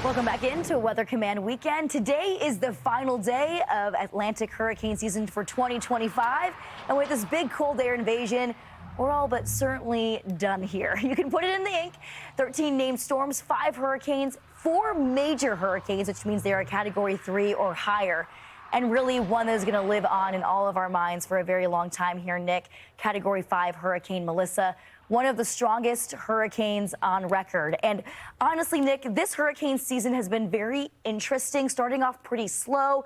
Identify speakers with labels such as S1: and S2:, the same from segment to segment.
S1: Welcome back into Weather Command Weekend. Today is the final day of Atlantic hurricane season for 2025. And with this big cold air invasion, we're all but certainly done here. You can put it in the ink. 13 named storms, 5 hurricanes, 4 major hurricanes, which means they are a Category 3 or higher. And really one that is going to live on in all of our minds for a very long time here, Nick. Category 5 Hurricane Melissa, one of the strongest hurricanes on record. And honestly, Nick, this hurricane season has been very interesting, starting off pretty slow,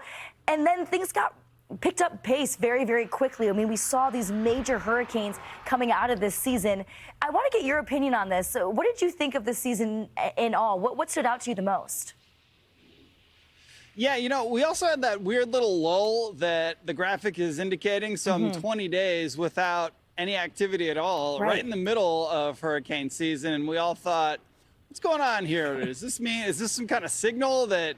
S1: and then things picked up pace very, very quickly. I mean, we saw these major hurricanes coming out of this season. I want to get your opinion on this. So what did you think of this season in all? What stood out to you the most?
S2: Yeah, we also had that weird little lull that the graphic is indicating, some 20 days without any activity at all, right in the middle of hurricane season. And we all thought, what's going on here? Does this mean, is this some kind of signal that,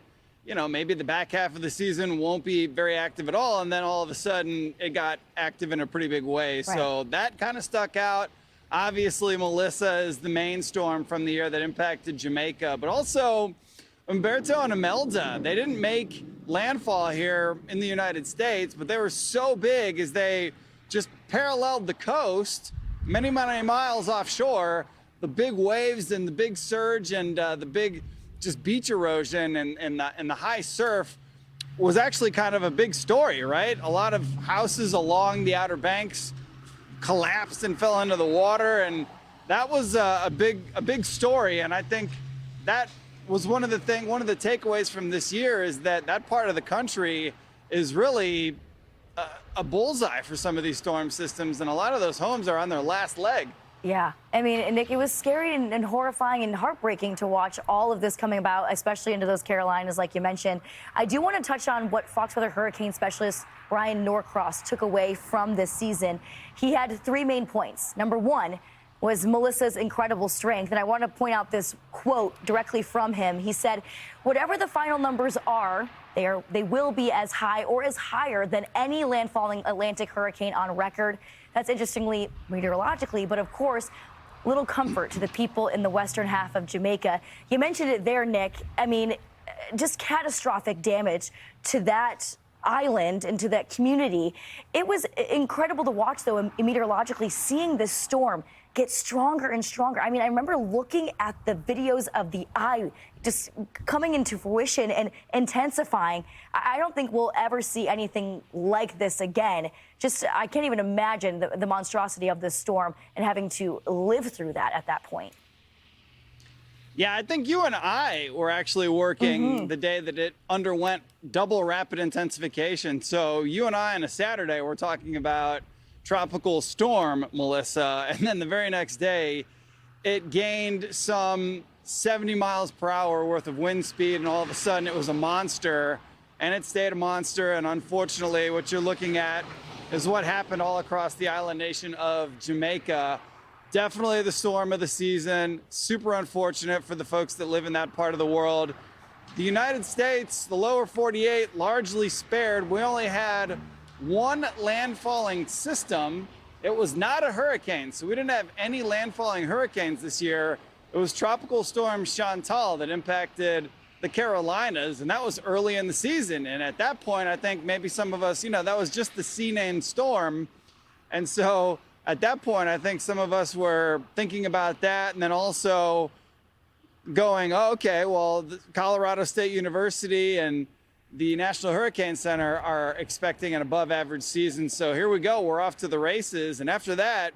S2: maybe the back half of the season won't be very active at all? And then all of a sudden it got active in a pretty big way. Right. So that kind of stuck out. Obviously, Melissa is the main storm from the year that impacted Jamaica, but also Umberto and Imelda. They didn't make landfall here in the United States, but they were so big as they just paralleled the coast many, many miles offshore. The big waves and the big surge and the big just beach erosion and the high surf was actually kind of a big story, right? A lot of houses along the Outer Banks collapsed and fell into the water, and that was a big story. And I think that was one of the takeaways from this year is that part of the country is really a bullseye for some of these storm systems, and a lot of those homes are on their last leg.
S1: Yeah, I mean, Nick, it was scary and horrifying and heartbreaking to watch all of this coming about, especially into those Carolinas, like you mentioned. I do want to touch on what Fox Weather hurricane specialist Brian Norcross took away from this season. He had 3 main points. Number 1 was Melissa's incredible strength. And I want to point out this quote directly from him. He said, whatever the final numbers are, they will be as high or as higher than any landfalling Atlantic hurricane on record. That's interestingly meteorologically, but of course, little comfort to the people in the western half of Jamaica. You mentioned it there, Nick. I mean, just catastrophic damage to that island and to that community. It was incredible to watch, though, meteorologically, seeing this storm get stronger and stronger. I mean, I remember looking at the videos of the eye just coming into fruition and intensifying. I don't think we'll ever see anything like this again. I can't even imagine the monstrosity of this storm and having to live through that at that point.
S2: Yeah, I think you and I were actually working the day that it underwent double rapid intensification. So you and I on a Saturday were talking about tropical storm Melissa, and then the very next day it gained some 70 miles per hour worth of wind speed, and all of a sudden it was a monster, and it stayed a monster. And unfortunately what you're looking at is what happened all across the island nation of Jamaica. Definitely the storm of the season. Super unfortunate for the folks that live in that part of the world. The United States, the lower 48, largely spared. We only had 1 landfalling system. It was not a hurricane, so we didn't have any landfalling hurricanes this year. It was Tropical Storm Chantal that impacted the Carolinas, and that was early in the season. And at that point, I think maybe some of us, that was just the C-named storm. And so at that point, I think some of us were thinking about that, and then also going, oh, okay, well, Colorado State University and the National Hurricane Center are expecting an above average season. So here we go, we're off to the races. And after that,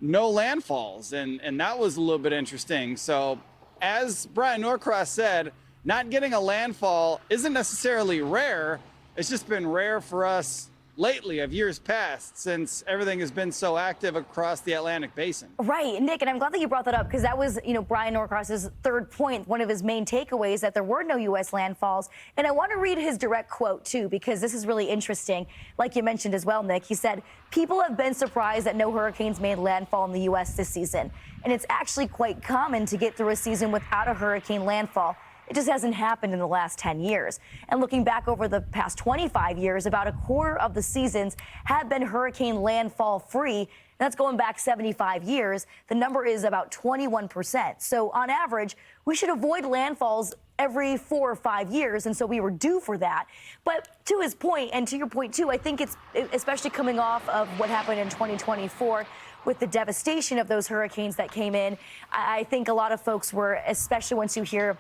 S2: no landfalls. And that was a little bit interesting. So as Brian Norcross said, not getting a landfall isn't necessarily rare. It's just been rare for us lately of years past, since everything has been so active across the Atlantic basin.
S1: Right, Nick, and I'm glad that you brought that up, because that was, Brian Norcross's third point, one of his main takeaways, that there were no U.S. landfalls. And I want to read his direct quote, too, because this is really interesting. Like you mentioned as well, Nick, he said, people have been surprised that no hurricanes made landfall in the U.S. this season. And it's actually quite common to get through a season without a hurricane landfall. It just hasn't happened in the last 10 years. And looking back over the past 25 years, about a quarter of the seasons have been hurricane landfall free. That's going back 75 years. The number is about 21%. So on average, we should avoid landfalls every 4 or 5 years, and so we were due for that. But to his point, and to your point too, I think it's especially coming off of what happened in 2024 with the devastation of those hurricanes that came in. I think a lot of folks were, especially once you hear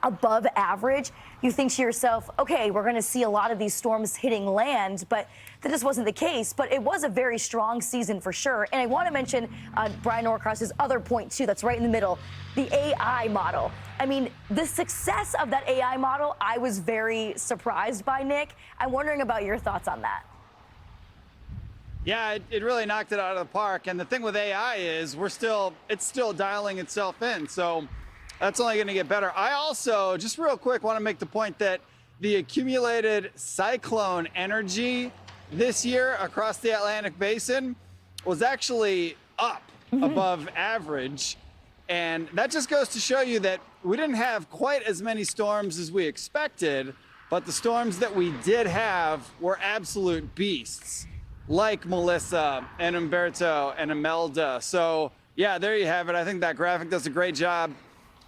S1: above average, you think to yourself, okay, we're going to see a lot of these storms hitting land, but that just wasn't the case. But it was a very strong season for sure. And I want to mention Brian Norcross's other point too, that's right in the middle, the AI model. I mean, the success of that AI model, I was very surprised by, Nick. I'm wondering about your thoughts on that.
S2: Yeah, it really knocked it out of the park. And the thing with AI is it's still dialing itself in. So that's only going to get better. I also, just real quick, want to make the point that the accumulated cyclone energy this year across the Atlantic Basin was actually up above average. And that just goes to show you that we didn't have quite as many storms as we expected, but the storms that we did have were absolute beasts, like Melissa and Umberto and Imelda. So yeah, there you have it. I think that graphic does a great job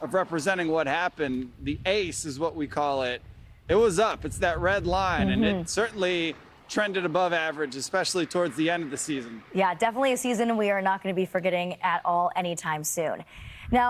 S2: of representing what happened. The ACE is what we call it. It was up. It's that red line, and it certainly trended above average, especially towards the end of the season.
S1: Yeah, definitely a season we are not going to be forgetting at all anytime soon. Now,